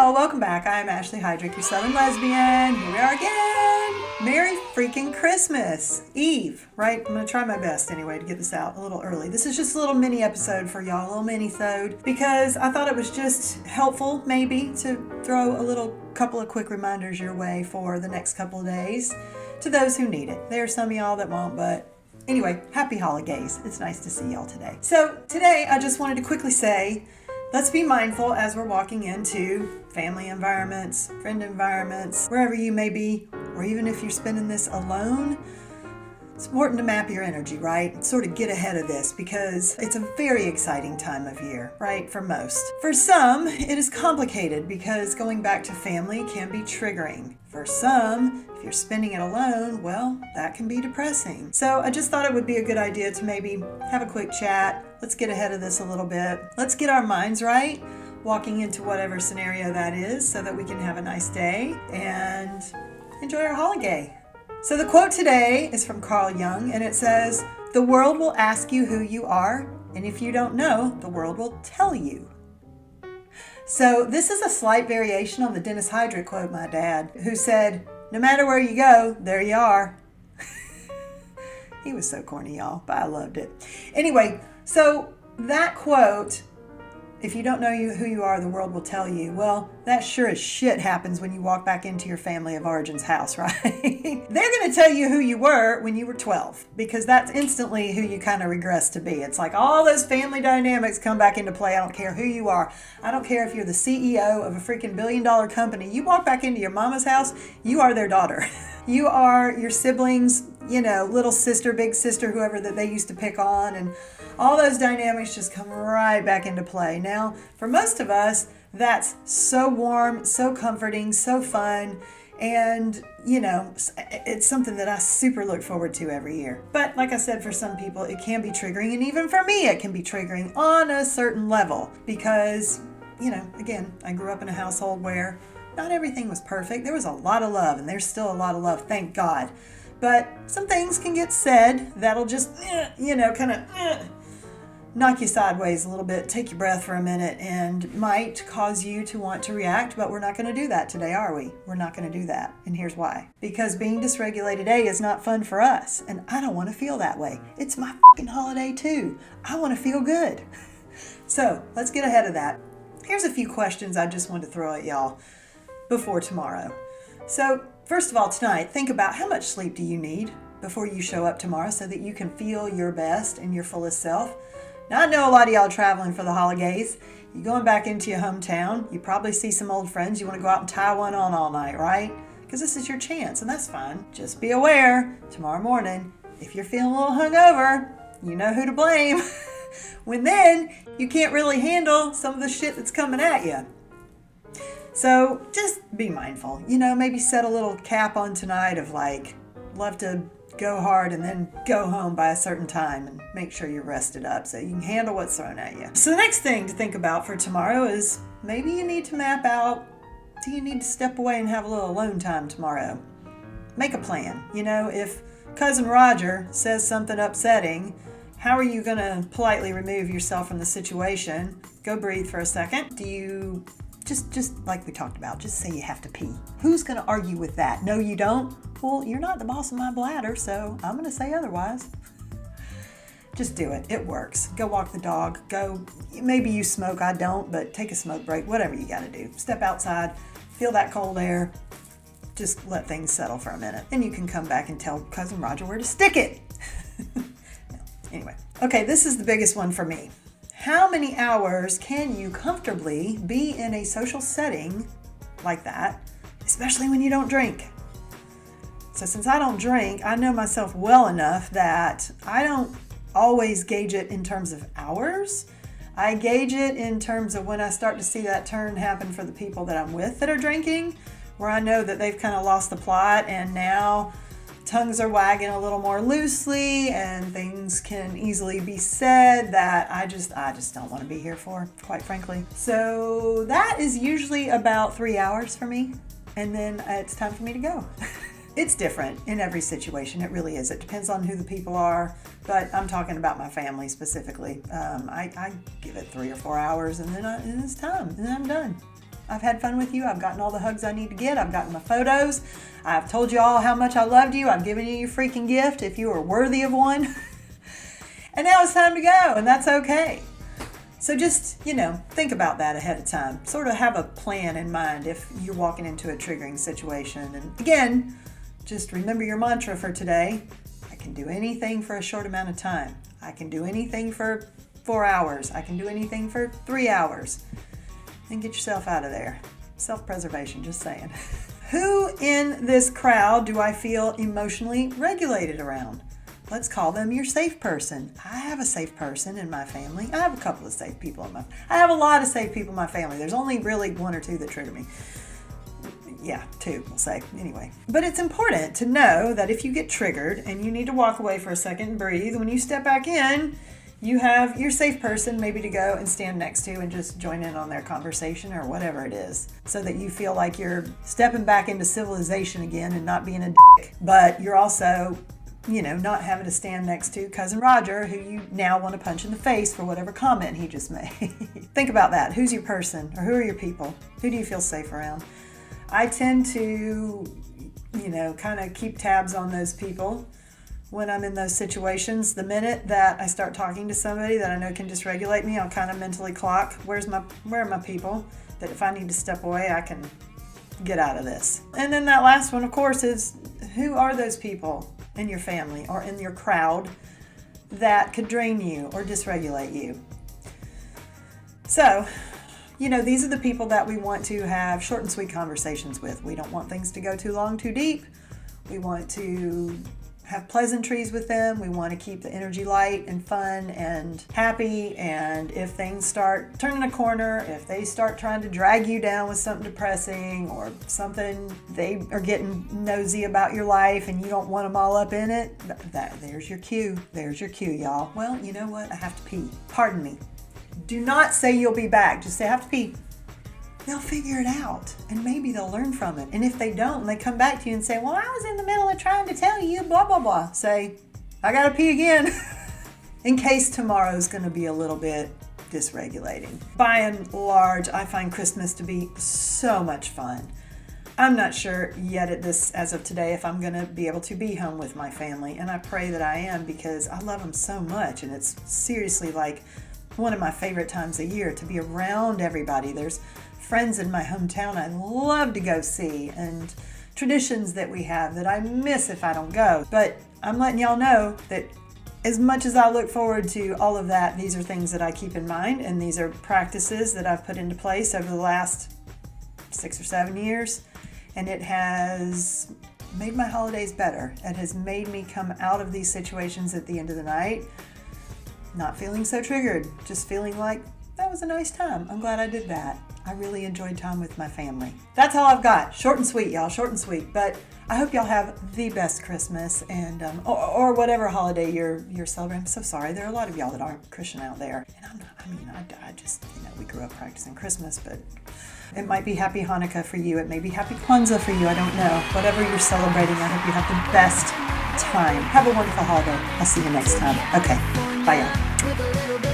y'all, welcome back. I am Ashley Hydrick, your Southern Lesbian. Here we are again. Merry freaking Christmas Eve, right? I'm going to try my best anyway to get this out a little early. This is just a little mini episode for y'all, a little mini-sode, because I thought it was just helpful maybe to throw a little couple of quick reminders your way for the next couple of days to those who need it. There are some of y'all that won't, but anyway, happy holidays. It's nice to see y'all today. So today I just wanted to quickly say, let's be mindful as we're walking into family environments, friend environments, wherever you may be, or even if you're spending this alone. It's important to map your energy, right? Sort of get ahead of this because it's a very exciting time of year, right? For most. For some, it is complicated because going back to family can be triggering. For some, if you're spending it alone, well, that can be depressing. So I just thought it would be a good idea to maybe have a quick chat. Let's get ahead of this a little bit. Let's get our minds right, walking into whatever scenario that is so that we can have a nice day and enjoy our holiday. So the quote today is from Carl Jung, and it says, "The world will ask you who you are, and if you don't know, the world will tell you." So this is a slight variation on the Dennis Hydrick quote, my dad, who said, "No matter where you go, there you are." He was so corny, y'all, but I loved it. Anyway, so that quote, if you don't know who you are, the world will tell you. Well, that sure as shit happens when you walk back into your family of origin's house, right? They're going to tell you who you were when you were 12, because that's instantly who you kind of regress to be. It's like all those family dynamics come back into play. I don't care who you are. I don't care if you're the CEO of a freaking billion-dollar company. You walk back into your mama's house, you are their daughter. You are your siblings, little sister, big sister, whoever that they used to pick on, and all those dynamics just come right back into play. Now, for most of us, that's so warm, so comforting, so fun, and, it's something that I super look forward to every year. But like I said, for some people, it can be triggering, and even for me, it can be triggering on a certain level because, again, I grew up in a household where not everything was perfect. There was a lot of love, and there's still a lot of love, thank God. But some things can get said that'll just, kind of knock you sideways a little bit, take your breath for a minute, and might cause you to want to react, but we're not going to do that today, are we? We're not going to do that, and here's why. Because being dysregulated is not fun for us, and I don't want to feel that way. It's my fucking holiday too. I want to feel good. So let's get ahead of that. Here's a few questions I just want to throw at y'all before tomorrow. So first of all, tonight, think about how much sleep do you need before you show up tomorrow so that you can feel your best and your fullest self. Now, I know a lot of y'all traveling for the holidays. You're going back into your hometown. You probably see some old friends. You want to go out and tie one on all night, right? Because this is your chance, and that's fine. Just be aware, tomorrow morning, if you're feeling a little hungover, you know who to blame. When then, you can't really handle some of the shit that's coming at you. So just be mindful. Maybe set a little cap on tonight of love to go hard and then go home by a certain time and make sure you're rested up so you can handle what's thrown at you. So the next thing to think about for tomorrow is maybe you need to map out, do you need to step away and have a little alone time tomorrow? Make a plan. If Cousin Roger says something upsetting, how are you going to politely remove yourself from the situation? Go breathe for a second. Do you just like we talked about, just say you have to pee. Who's going to argue with that? No, you don't? Well, you're not the boss of my bladder, so I'm going to say otherwise. Just do it. It works. Go walk the dog. Go. Maybe you smoke. I don't, but take a smoke break. Whatever you got to do. Step outside. Feel that cold air. Just let things settle for a minute. Then you can come back and tell Cousin Roger where to stick it. Anyway. Okay, this is the biggest one for me. How many hours can you comfortably be in a social setting like that, especially when you don't drink? So since I don't drink, I know myself well enough that I don't always gauge it in terms of hours. I gauge it in terms of when I start to see that turn happen for the people that I'm with that are drinking, where I know that they've kind of lost the plot and now tongues are wagging a little more loosely and things can easily be said that I just don't want to be here for, quite frankly. So that is usually about 3 hours for me, and then it's time for me to go. It's different in every situation. It really is. It depends on who the people are, but I'm talking about my family specifically. I give it 3 or 4 hours and then it's time and then I'm done. I've had fun with you. I've gotten all the hugs I need to get. I've gotten my photos. I've told you all how much I loved you. I've given you your freaking gift if you are worthy of one. And now it's time to go, and that's okay. So just, think about that ahead of time. Sort of have a plan in mind if you're walking into a triggering situation. And again, just remember your mantra for today. I can do anything for a short amount of time. I can do anything for 4 hours. I can do anything for 3 hours. And get yourself out of there. Self-preservation, just saying. Who in this crowd do I feel emotionally regulated around? Let's call them your safe person. I have a safe person in my family. I have a couple of safe people I have a lot of safe people in my family. There's only really 1 or 2 that trigger me. Yeah, 2, we'll say. Anyway. But it's important to know that if you get triggered and you need to walk away for a second and breathe, when you step back in, you have your safe person maybe to go and stand next to and just join in on their conversation or whatever it is, so that you feel like you're stepping back into civilization again and not being a dick. But you're also not having to stand next to Cousin Roger, who you now want to punch in the face for whatever comment he just made. Think about that. Who's your person, or who are your people? Who do you feel safe around? I tend to, kind of keep tabs on those people when I'm in those situations. The minute that I start talking to somebody that I know can dysregulate me, I'll kind of mentally clock, where are my people, that if I need to step away, I can get out of this. And then that last one, of course, is who are those people in your family or in your crowd that could drain you or dysregulate you? So, these are the people that we want to have short and sweet conversations with. We don't want things to go too long, too deep. We want to have pleasantries with them. We want to keep the energy light and fun and happy. And if things start turning a corner, if they start trying to drag you down with something depressing or something, they are getting nosy about your life and you don't want them all up in it, there's your cue. There's your cue, y'all. Well, you know what? I have to pee. Pardon me. Do not say you'll be back. Just say I have to pee. They'll figure it out, and maybe they'll learn from it. And if they don't, and they come back to you and say, well, I was in the middle of trying to tell you, blah, blah, blah. Say, I gotta pee again. In case tomorrow's gonna be a little bit dysregulating. By and large, I find Christmas to be so much fun. I'm not sure yet as of today, if I'm gonna be able to be home with my family, and I pray that I am, because I love them so much, and it's seriously like one of my favorite times a year to be around everybody. There's friends in my hometown I love to go see, and traditions that we have that I miss if I don't go. But I'm letting y'all know that as much as I look forward to all of that, these are things that I keep in mind, and these are practices that I've put into place over the last 6 or 7 years, and it has made my holidays better. It has made me come out of these situations at the end of the night not feeling so triggered, just feeling like that was a nice time. I'm glad I did that. I really enjoyed time with my family. That's all I've got. Short and sweet, y'all. Short and sweet. But I hope y'all have the best Christmas and or whatever holiday you're celebrating. I'm so sorry. There are a lot of y'all that aren't Christian out there. And I'm not. I just, we grew up practicing Christmas, but it might be Happy Hanukkah for you. It may be Happy Kwanzaa for you. I don't know. Whatever you're celebrating, I hope you have the best time. Have a wonderful holiday. I'll see you next time. Okay. Bye, y'all.